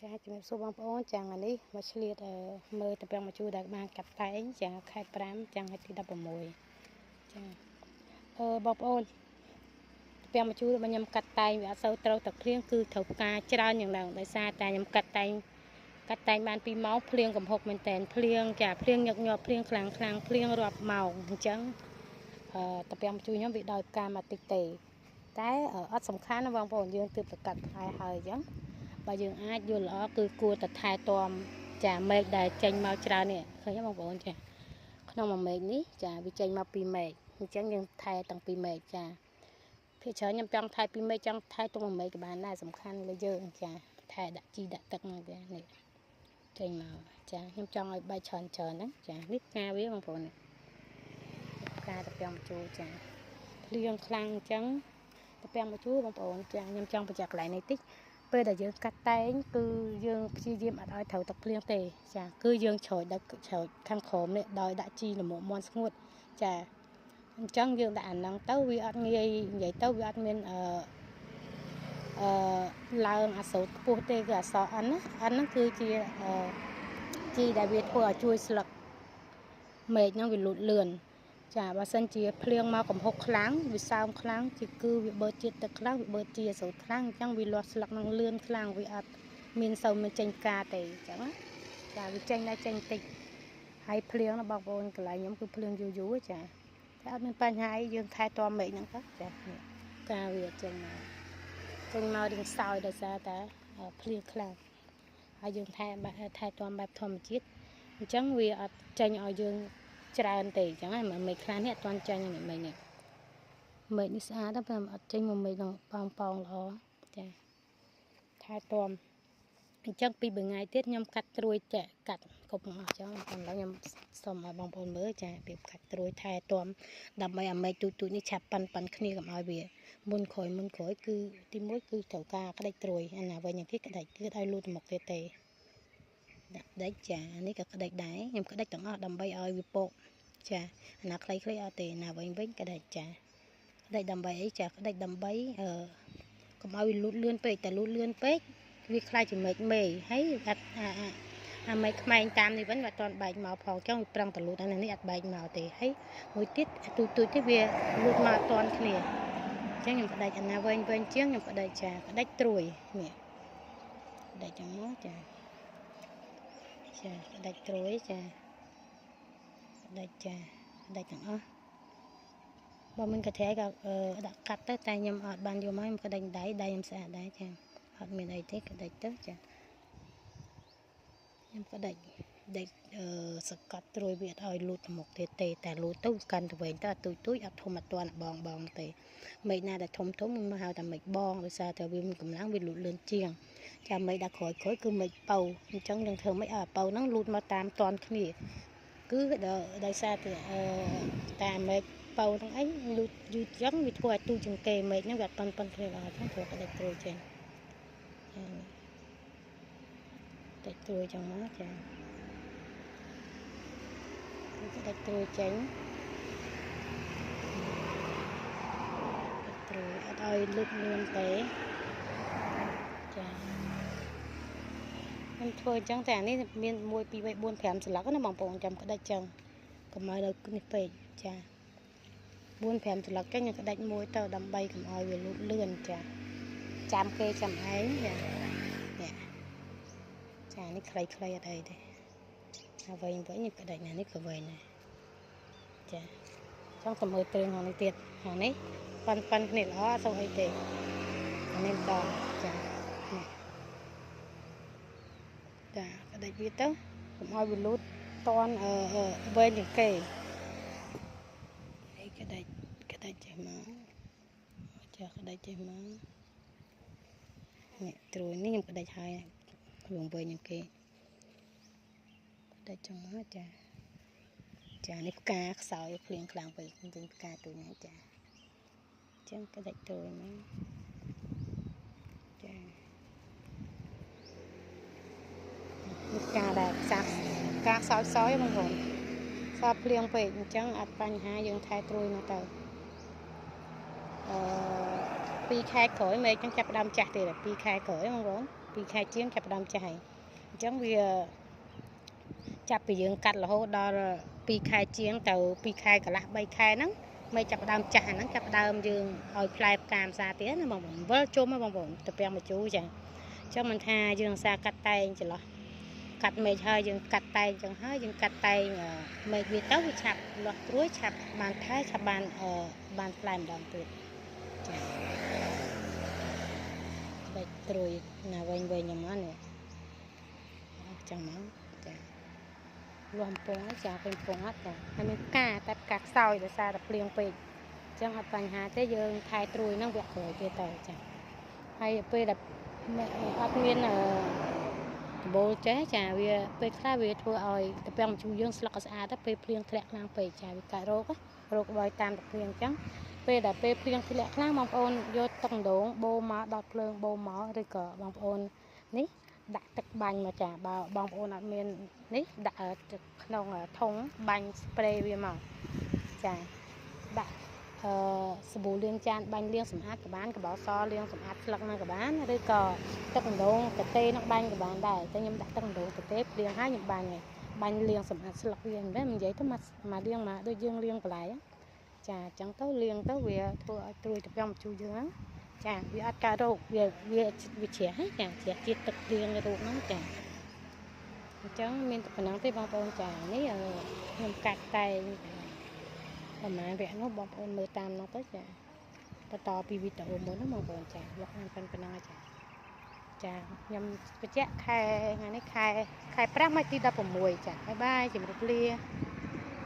ចាជំរាបសួរបងប្អូនចាំងនេះមកឆ្លៀតមើលតំពាំងមកជួយដែលបានកាត់តែងចាខែ5ចាំថ្ងៃទី16ចាបងប្អូនតំពាំងមកជួយរបស់ខ្ញុំកាត់តែងវាអត់សូវត្រូវទឹកភ្លៀងគឺត្រូវផ្កាច្រើនយ៉ាងឡើងដោយសារតែខ្ញុំកាត់តែងបាន2ម៉ោងភ្លៀងកំហុកមែនតែនភ្លៀងចាភ្លៀងញឹកញាប់ភ្លៀងខ្លាំងភ្លៀងរាប់ម៉ោងអញ្ចឹងតំពាំងមកជួយខ្ញុំវាដោយផ្កាមកតិចទេតែអត់សំខាន់ណាបងប្អូនយើងទើបតែកាត់ផ្លែហើយអញ្ចឹងបើយើងអាចយល់ល្អគឺគួរតែថែទាំចាមែកដែលចេញមកច្រើននេះឃើញទេបងប្អូនចាក្នុងមួយមែកនេះចាវាចេញមក2មែកអញ្ចឹងយើងថែទាំង2មែកចាភាគច្រើនខ្ញុំចង់ថែ2មែកចង់ថែទាំង1មែកក៏បានដែរសំខាន់លើយើងចាថែដាក់ជីដាក់ទឹកហ្នឹងវានេះចេញមកចាខ្ញុំចង់ឲ្យបែកច្រើនហ្នឹងចានេះផ្កាវាបងប្អូននេះផ្កាតំពាំងមកជួយចាភ្លៀងខ្លាំងអញ្ចឹងតំពាំងមកជួយបងប្អូនចាខ្ញុំចង់បញ្ជាក់កន្លែងនេះតិចពេលដែលយើងកាត់តែងគឺយើងព្យាយាមអត់ឲ្យត្រូវទឹកភ្លៀងទេចាគឺយើងច្រោចខាងក្រោមនេះដោយដាក់ជីល្មមន់ស្ងួតចាអញ្ចឹងយើងដាក់អាហ្នឹងទៅវាអត់ងាយនិយាយទៅវាអត់មានឡើងអាសូតខ្ពស់ទេគឺអសអិនណាអានហ្នឹងគឺជាជីដែលវាធ្វើឲ្យជួយស្លឹកមែកហ្នឹងវាលូតលឿនចាបើសិនជាភ្លៀងមកកំហុកខ្លាំងវាសើមខ្លាំងគឺវាបឺតជាតិទឹកខ្លាំងវាបឺតជាសូតខ្លាំងអញ្ចឹងវាលាស់ស្លឹកនឹងលឿនខ្លាំងវាអត់មានសូវមានចេញផ្កាទេអញ្ចឹងចាវាចេញតែចេញតិចហើយភ្លៀងណាបងប្អូនកន្លែងខ្ញុំគឺភ្លៀងយូរចាតែអត់មានបញ្ហាអីយើងថែទាំមែកហ្នឹងទៅចាផ្កាវាចេញមករៀងសោយដោយសារតែភ្លៀងខ្លាំងហើយយើងថែទាំបែបធម្មជាតិអញ្ចឹងវាអត់ចេញឲ្យយើងច្រើនទេអញ្ចឹងហ្នឹងមែកខ្លះនេះអត់ទាន់ចេញមែកនេះស្អាតតែអត់ចេញមកមែកនឹងប៉ោងល្អចាថែទាំអញ្ចឹងពី3ថ្ងៃទៀតខ្ញុំកាត់ត្រួយចាក់កាត់គ្រប់អស់អញ្ចឹងឥឡូវខ្ញុំសូមឲ្យបងប្អូនមើលចាពីកាត់ត្រួយថែទាំដើម្បីឲ្យមែកទូចនេះឆាប់ប៉ាន់គ្នាកុំឲ្យវាមុនក្រោយគឺទី1គឺត្រូវការក្តិចត្រួយអាណាវិញទៀតក្តិចគឺឲ្យលូតមកទៀតទេដាក់ក្តិចចានេះក៏ក្តិចដែរខ្ញុំក្តិចទាំងអស់ដើម្បីឲ្យវាពកចាអាណាខ្លីអត់ទេណាវិញក្តិចចាក្តិចដើម្បីអីចាក្តិចដើម្បីកុំឲ្យវាលូតលឿនពេកតែលូតលឿនពេកវាខ្លាចជាមែកមេហើយអត់អាមែកខ្មែងតាមនេះវិញវាអត់ទាន់បែកមកផងចឹងវាប្រឹងតលូតអានេះអត់បែកមកទេហើយមួយទៀតទូចទៀតវាលូតមកអត់ទាន់គ្នាអញ្ចឹងខ្ញុំក្តិចអាណាវិញជាងខ្ញុំក្តិចចាក្តិចត្រួយនេះក្តិចចឹងមកចាក្តិចត្រួយចាក្តិចទាំងអស់បើមិនកត្រៃក៏ដាក់កាត់ទៅតែខ្ញុំអត់បានយកមកខ្ញុំក្តិចដៃខ្ញុំស្អាតដែរចាអត់មានអីទេក្តិចទៅចាខ្ញុំក្តិចសកាត់ត្រួយវាឲ្យលូតមកទេតែលូតទៅកាន់ទៅវិញទៅអត់ទូចអត់ធំអត់ទាន់បងទេមែកណាដែលធំមកហៅថាមែកបងដោយសារតែវាមានកម្លាំងវាលូតលឿនជាងចាមែកដាក់ក្រោយគឺមែកប៉ៅអញ្ចឹងយើងធ្វើម៉េចឲ្យប៉ៅហ្នឹងលូតមកតាមតាន់គ្នាគឺដោយសារតែតាមមែកប៉ៅហ្នឹងអីលូតយឺតចឹងវាធ្វើឲ្យទូចជាងគេមែកហ្នឹងវាអត់ប៉ុនគ្នាល្អចឹងធ្វើក្តិចត្រួយចេញក្តិចត្រួយចឹងមកចាក្តិចត្រួយចេញត្រួយអត់ឲ្យលូតលឿនទេចាខ្ញុំធ្វើអញ្ចឹងតែអានេះមាន1 2 3 4 5ស្លឹកណាបងប្អូនចាំក្តិចចឹងកុំឲ្យនៅនេះពេកចា4 5ស្លឹកចឹងខ្ញុំក្តិចមួយទៅដើម្បីកុំឲ្យវាលូតលឿនចាចាំគេចាំឯងចាចានេះខ្លីអត់អីទេហើយវិញខ្ញុំក្តិចនេះក៏វិញដែរចាចង់ទៅមើលទ្រឿងខាងនេះទៀតខាងនេះប៉ាន់គ្នាល្អអត់សូវអីទេអានេះដល់ចាក្តិចវាទៅកុំឲ្យវាលូតតន់វែងជាងគេនេះក្តិចចេះមកចាក្តិចចេះមកនេះត្រួយនេះខ្ញុំក្តិចហើយវែងជាងគេក្តិចចឹងមកចានេះផ្កាខ្សោយភ្លៀងខ្លាំងពេកទិញផ្កាទូនេះចាអញ្ចឹងក្តិចត្រួយមកចាផ្កាដែលផ្កាខ្សោយបងប្អូនខ្សោយភ្លៀងពេកអញ្ចឹងអត់បញ្ហាយើងថែត្រួយមកទៅ2 ខែក្រោយមែកចឹងចាប់ផ្ដើមចាស់ទៀត2 ខែក្រោយបងប្អូន 2 ខែជាងចាប់ដើមចាស់ហើយអញ្ចឹងវាចាប់ពីយើងកាត់រហូតដល់2 ខែជាងទៅ2 ខែកន្លះ 3 ខែហ្នឹងមិនចាប់ដើមចាស់ហ្នឹងចាប់ដើមយើងឲ្យផ្លែផ្កាផ្សាទៀតណាបងប្អូនវិលជុំណាបងប្អូនទៅពាំងមកជូរចាអញ្ចឹងមិនថាយើងសាកាត់តែងចន្លោះកាត់មេឃហើយយើងកាត់តែងអញ្ចឹងហើយយើងកាត់តែងមេឃវាទៅវាឆាប់លាស់ត្រួយឆាប់បានថែឆាប់បានផ្លែម្ដងទៀតចាបែកត្រួយណាវិញខ្ញុំហ្នឹងនេះអញ្ចឹងហ្នឹងចារំពងចាពេញពងអត់ចាហើយមានផ្កាតែផ្កាខ្សោយដោយសារតែភ្លៀងពេកអញ្ចឹងអត់បញ្ហាទេយើងថែត្រួយហ្នឹងវាក្រោយទៀតទៅចាហើយពេលដែលអត់មានដំបូលចេះចាវាពេលខ្លះវាធ្វើឲ្យទៅពាំងជូរយើងស្លឹកស្អាតទៅពេលភ្លៀងធ្លាក់ខ្លាំងពេកចាវាកើតរោគបើតាមទឹកភ្លៀងអញ្ចឹងពេលដែលពេលភ្លៀងធ្លាក់ខ្លាំងបងប្អូនយកទឹកដងបូរមកដល់ភ្លើងបូរមកឬក៏បងប្អូននេះដាក់ទឹកបាញ់មកចាបើបងប្អូនអត់មាននេះដាក់ក្នុងធុងបាញ់ spray វាមកចាដាក់សាប៊ូលាងចានបាញ់លាងសម្អាតក៏បានក្បោសលាងសម្អាតស្លឹកហ្នឹងក៏បានឬក៏ទឹកដងកាទេនឹងបាញ់ក៏បានដែរតែខ្ញុំដាក់ទឹកដងកាទេលាងហើយខ្ញុំបាញ់លាងសម្អាតស្លឹកវាមិននិយាយទៅមកលាងមកដូចយើងលាងបន្លែចាអញ្ចឹងទៅលាងទៅវាធ្វើឲ្យត្រួយទៅពាំងជូរយើងហ្នឹងចាវាអត់កើតរោគវាជ្រះចាជ្រះជាតិទឹកលាងរោគហ្នឹងចាអញ្ចឹងមានតែប៉ុណ្ណឹងទេបងប្អូនចានេះខ្ញុំកាត់តែប្រហែលវគ្គនោះបងប្អូនមើលតាមនោះទៅចាបន្តពីវីដេអូមុនណាបងប្អូនចាលោកខ្ញុំប៉ុណ្ណឹងចាខ្ញុំបញ្ជាក់ខែថ្ងៃនេះខែ5ថ្ងៃទី16ចាបាយបាយជម្រាបលា